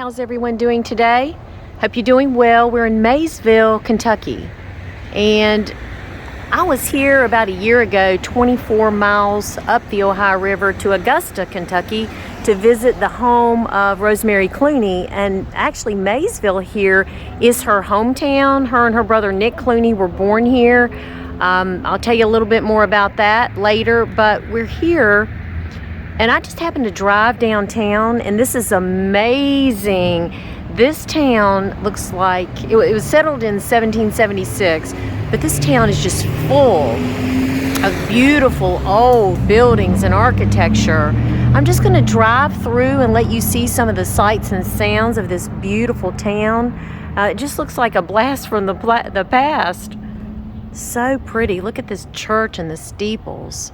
How's everyone doing today? Hope you're doing well. We're in Maysville, Kentucky. And I was here about a year ago, 24 miles up the Ohio River to Augusta, Kentucky, to visit the home of Rosemary Clooney. And actually, Maysville here is her hometown. Her and her brother Nick Clooney were born here. I'll tell you a little bit more about that later, but we're here. And I just happened to drive downtown, and this is amazing. This town looks like, it was settled in 1776, but this town is just full of beautiful old buildings and architecture. I'm just gonna drive through and let you see some of the sights and sounds of this beautiful town. It just looks like a blast from the past. So pretty. Look at this church and the steeples.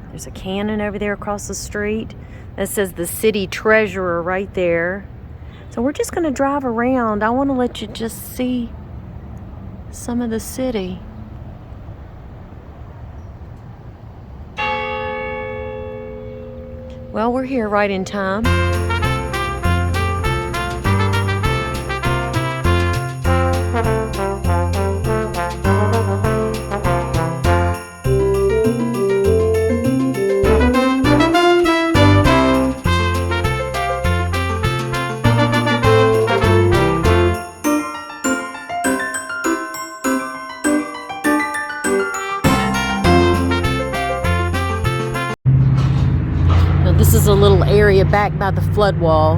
There's a cannon over there across the street that says the city treasurer right there. So we're just going to drive around. I want to let you just see some of the city. Well, we're here right in time. This is a little area back by the flood wall.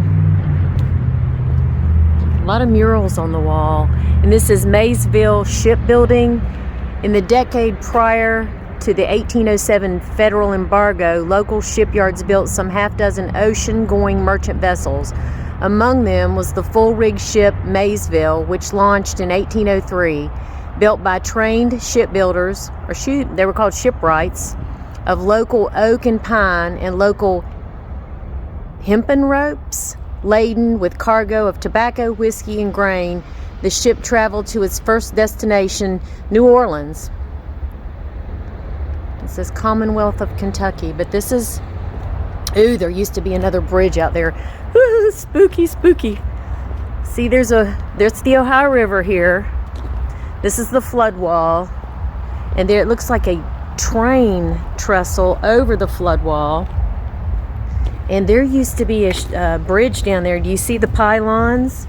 A lot of murals on the wall. And this is Maysville Shipbuilding. In the decade prior to the 1807 federal embargo, local shipyards built some half-dozen ocean-going merchant vessels. Among them was the full-rig ship Maysville, which launched in 1803, built by trained shipbuilders, they were called shipwrights, of local oak and pine and local hempen ropes. Laden with cargo of tobacco, whiskey, and grain, the ship traveled to its first destination, New Orleans. It says Commonwealth of Kentucky, but this is, ooh, there used to be another bridge out there. Ooh, spooky, spooky. See, there's the Ohio River here. This is the flood wall, and there it looks like a train trestle over the flood wall. And there used to be a bridge down there. Do you see the pylons?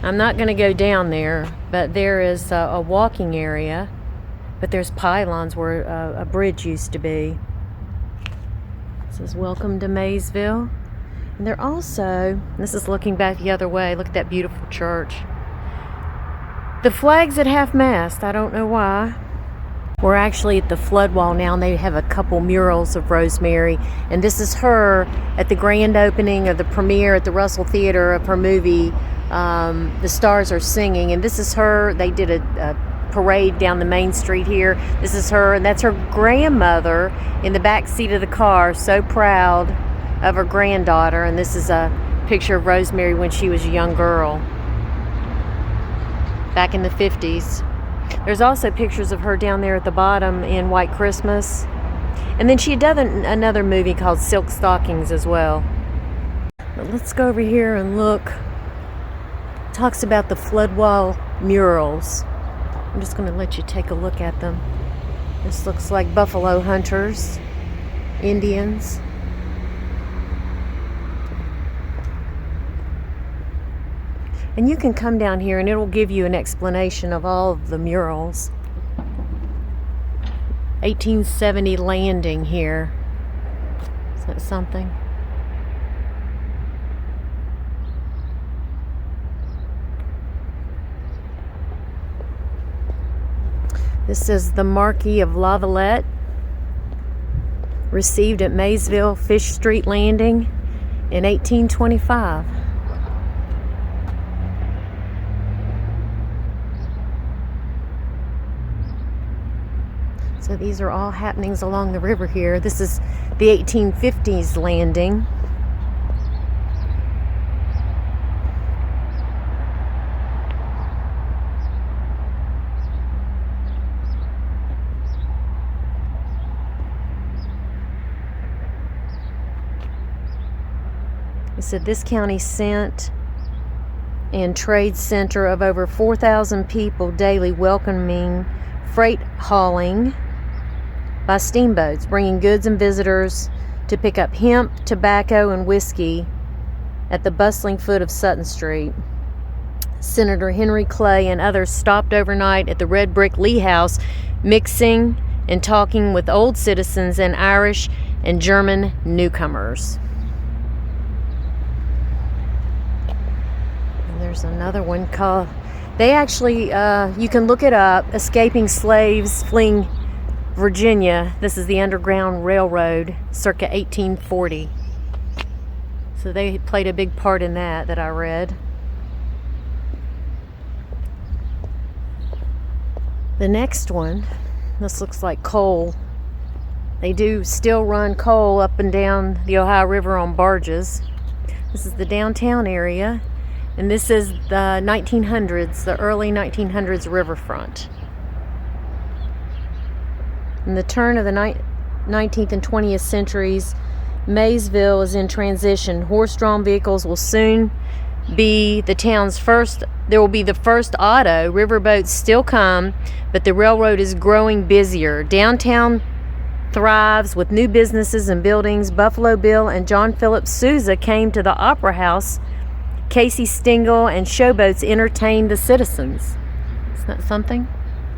I'm not going to go down there, but there is a walking area. But there's pylons where a bridge used to be. It says, "Welcome to Maysville." And they're also, this is looking back the other way, look at that beautiful church. The flag's at half-mast. I don't know why. We're actually at the flood wall now, and they have a couple murals of Rosemary. And this is her at the grand opening of the premiere at the Russell Theater of her movie, The Stars Are Singing. And this is her. They did a parade down the main street here. This is her, and that's her grandmother in the back seat of the car, so proud of her granddaughter. And this is a picture of Rosemary when she was a young girl back in the 50s. There's also pictures of her down there at the bottom in White Christmas. And then she had done another movie called Silk Stockings as well. But let's go over here and look. It talks about the flood wall murals. I'm just going to let you take a look at them. This looks like buffalo hunters, Indians. And you can come down here and it will give you an explanation of all of the murals. 1870 landing here. Is that something? This is the Marquis of Lavalette, received at Maysville Fish Street Landing in 1825. So these are all happenings along the river here. This is the 1850s landing. said this county sent and trade center of over 4,000 people daily, welcoming freight hauling by steamboats, bringing goods and visitors to pick up hemp, tobacco, and whiskey at the bustling foot of Sutton Street. Senator Henry Clay and others stopped overnight at the red brick Lee House, mixing and talking with old citizens and Irish and German newcomers. And there's another one called, they actually, you can look it up, Escaping Slaves Fleeing Virginia. This is the Underground Railroad, circa 1840. So they played a big part in that I read. The next one, this looks like coal. They do still run coal up and down the Ohio River on barges. This is the downtown area, and this is the 1900s, the early 1900s riverfront. In the turn of the 19th and 20th centuries, Maysville is in transition. Horse-drawn vehicles will soon be the town's first. There will be the first auto. Riverboats still come, but the railroad is growing busier. Downtown thrives with new businesses and buildings. Buffalo Bill and John Philip Sousa came to the Opera House. Casey Stengel and showboats entertained the citizens. Isn't that something?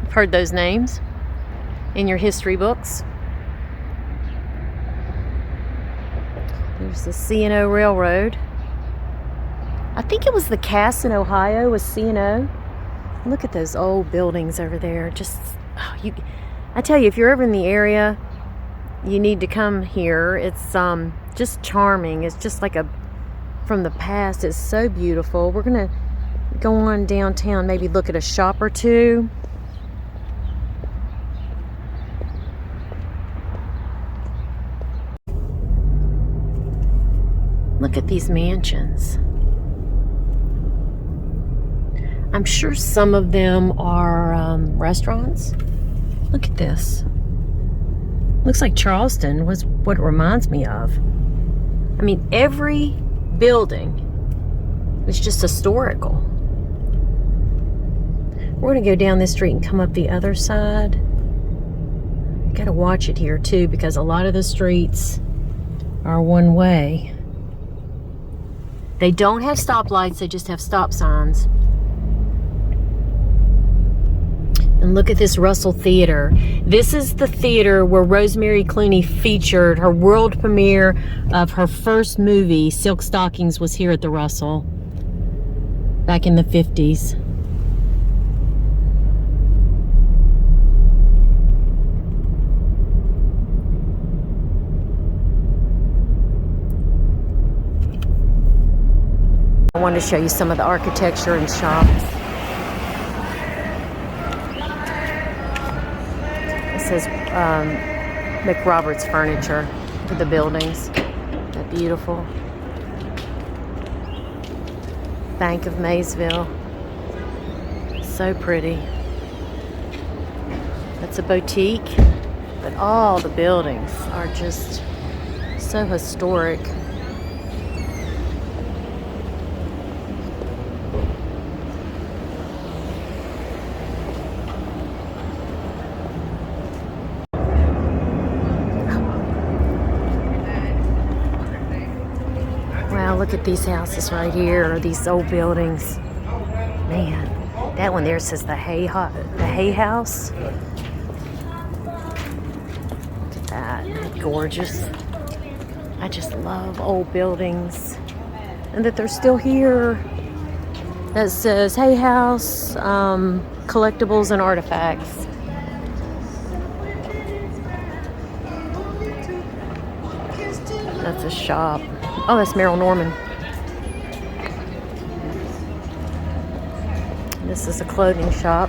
I've heard those names in your history books. There's the C&O Railroad. I think it was the Cass in Ohio was C&O. Look at those old buildings over there. Just, I tell you, if you're ever in the area, you need to come here. It's just charming. It's just like from the past. It's so beautiful. We're gonna go on downtown, maybe look at a shop or two. Look at these mansions. I'm sure some of them are restaurants. Look at this. Looks like Charleston was what it reminds me of. I mean, every building is just historical. We're going to go down this street and come up the other side. Got to watch it here too, because a lot of the streets are one way. They don't have stoplights, they just have stop signs. And look at this Russell Theater. This is the theater where Rosemary Clooney featured her world premiere of her first movie, Silk Stockings, was here at the Russell back in the 50s. I wanted to show you some of the architecture and shops. It says McRoberts Furniture for the buildings. They're beautiful. Bank of Maysville. So pretty. That's a boutique, but all the buildings are just so historic. Look at these houses right here, these old buildings. Man, that one there says the Hay House. Look at that, gorgeous. I just love old buildings, and that they're still here. That says Hay House, Collectibles and Artifacts. That's a shop. Oh, that's Merrill Norman. This is a clothing shop.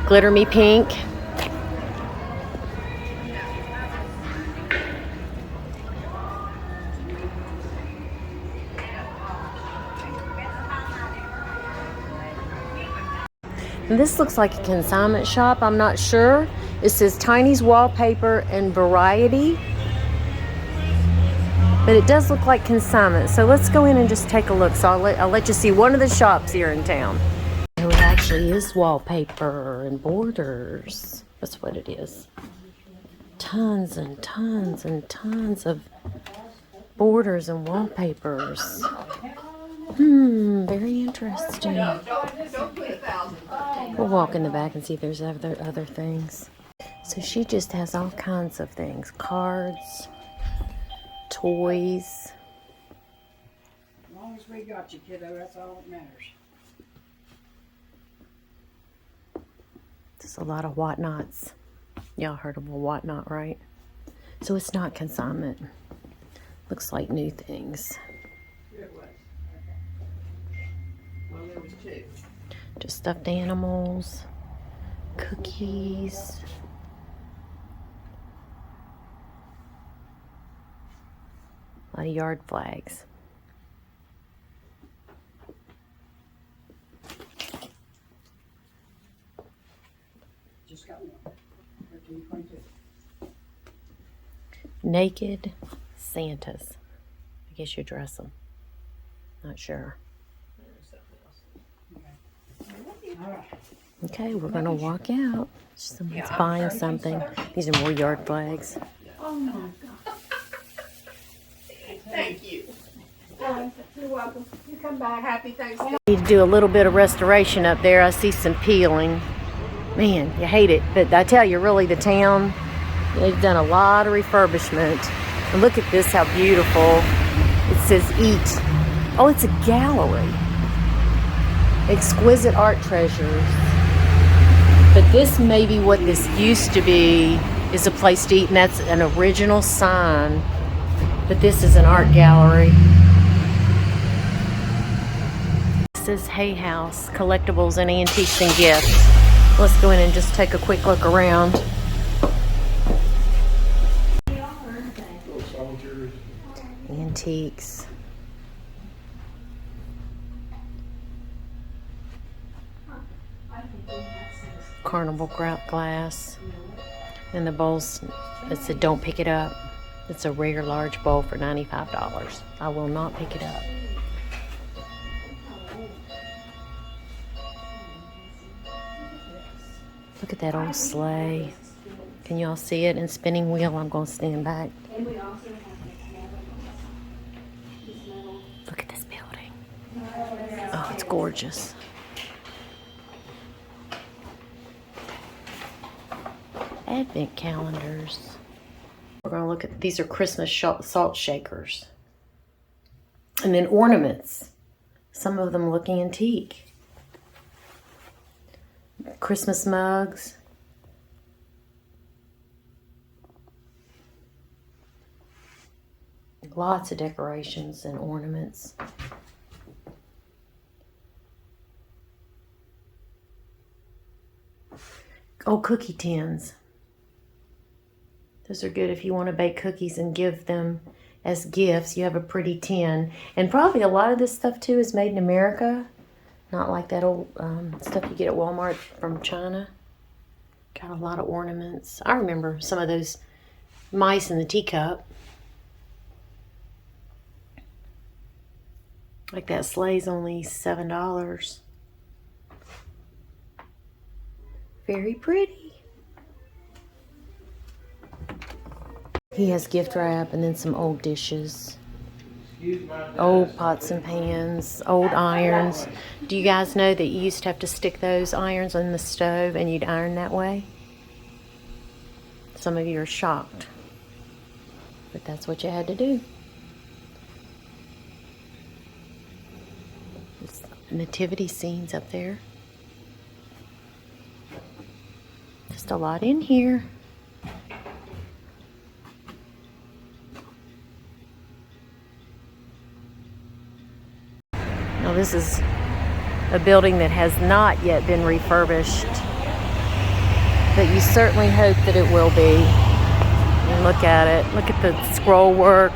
Glitter Me Pink. And this looks like a consignment shop. I'm not sure. It says Tiny's Wallpaper and Variety. But it does look like consignment. So let's go in and just take a look. So I'll let you see one of the shops here in town. Oh, it actually is wallpaper and borders. That's what it is. Tons and tons and tons of borders and wallpapers. Very interesting. We'll walk in the back and see if there's other things. So she just has all kinds of things. Cards, toys. As long as we got you, kiddo, that's all that matters. There's a lot of whatnots. Y'all heard of a whatnot, right? So it's not consignment. Looks like new things. It was. Well, there was two. Just stuffed animals, cookies. A lot of yard flags. Just got one. 13.2. Naked Santas. I guess you dress them. Not sure. All right. Okay, we're gonna walk out. Someone's buying something. These are more yard flags. Oh my God. Thank you. You're welcome. You come back. Happy Thanksgiving. Need to do a little bit of restoration up there. I see some peeling. Man, you hate it, but I tell you, really, the town, they've done a lot of refurbishment. And look at this, how beautiful. It says eat. Oh, it's a gallery. Exquisite art treasures. But this may be what this used to be, is a place to eat, and that's an original sign. But this is an art gallery. This is House Collectibles and Antiques and Gifts. Let's go in and just take a quick look around. Antiques. Carnival glass. And the bowls, it said don't pick it up. It's a rare large bowl for $95. I will not pick it up. Look at that old sleigh. Can y'all see it? And spinning wheel, I'm going to stand back. Look at this building. Oh, it's gorgeous. Advent calendars. We're going to look at, these are Christmas salt shakers. And then ornaments. Some of them look antique. Christmas mugs. Lots of decorations and ornaments. Oh, cookie tins. Those are good if you want to bake cookies and give them as gifts. You have a pretty tin. And probably a lot of this stuff too is made in America. Not like that old stuff you get at Walmart from China. Got a lot of ornaments. I remember some of those mice in the teacup. Like that sleigh's only $7. Very pretty. He has gift wrap and then some old dishes. Old pots and pans, old irons. Do you guys know that you used to have to stick those irons on the stove and you'd iron that way? Some of you are shocked, but that's what you had to do. It's nativity scenes up there. Just a lot in here. Now this is a building that has not yet been refurbished, but you certainly hope that it will be. And look at it. Look at the scroll work.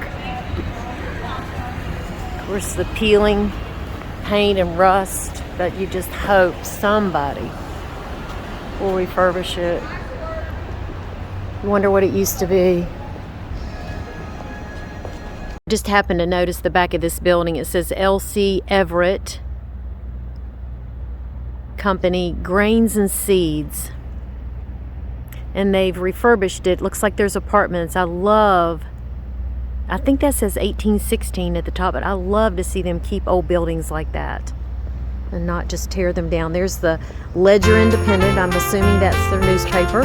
Of course, the peeling paint and rust, but you just hope somebody will refurbish it. You wonder what it used to be. Just happened to notice the back of this building. It says LC Everett Company Grains and Seeds. And they've refurbished it. Looks like there's apartments. I think that says 1816 at the top, but I love to see them keep old buildings like that and not just tear them down. There's the Ledger Independent. I'm assuming that's their newspaper.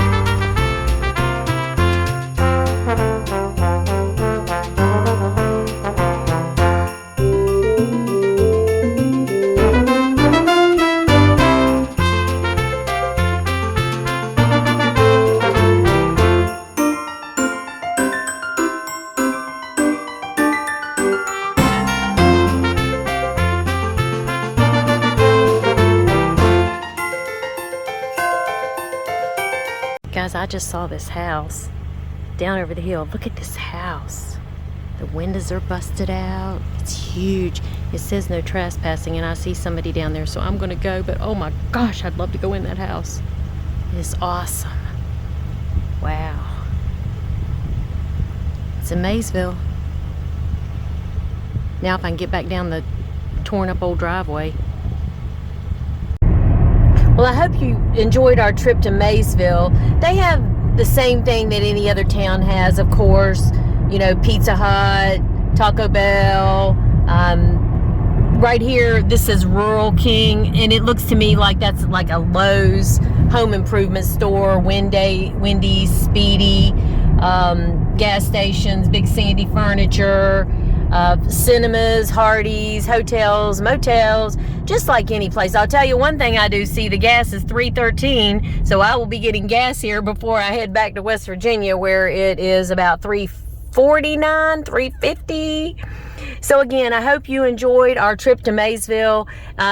Guys, I just saw this house down over the hill. Look at this house. The windows are busted out. It's huge. It says no trespassing, and I see somebody down there, so I'm gonna go, but oh my gosh, I'd love to go in that house. It is awesome. Wow. It's in Maysville. Now if I can get back down the torn up old driveway. Well, I hope you enjoyed our trip to Maysville. They have the same thing that any other town has, of course. You know, Pizza Hut, Taco Bell. Right here, this is Rural King, and it looks to me like that's like a Lowe's home improvement store, Wendy's, Speedy, gas stations, Big Sandy Furniture, cinemas, Hardee's, hotels, motels, just like any place. I'll tell you one thing I do see, the gas is $3.13, so I will be getting gas here before I head back to West Virginia, where it is about $3.49, $3.50. So again, I hope you enjoyed our trip to Maysville.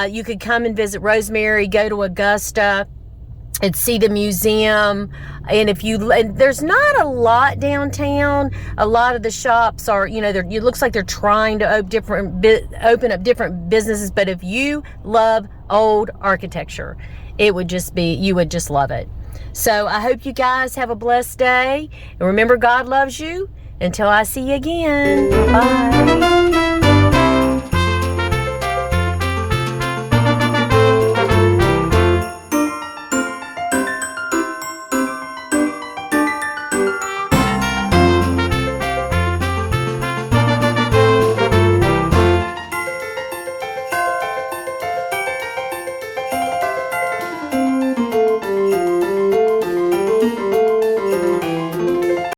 You could come and visit Rosemary, go to Augusta, and see the museum. And there's not a lot downtown. A lot of the shops are, it looks like they're trying to open up different businesses. But if you love old architecture, you would just love it. So I hope you guys have a blessed day. And remember, God loves you. Until I see you again. Bye.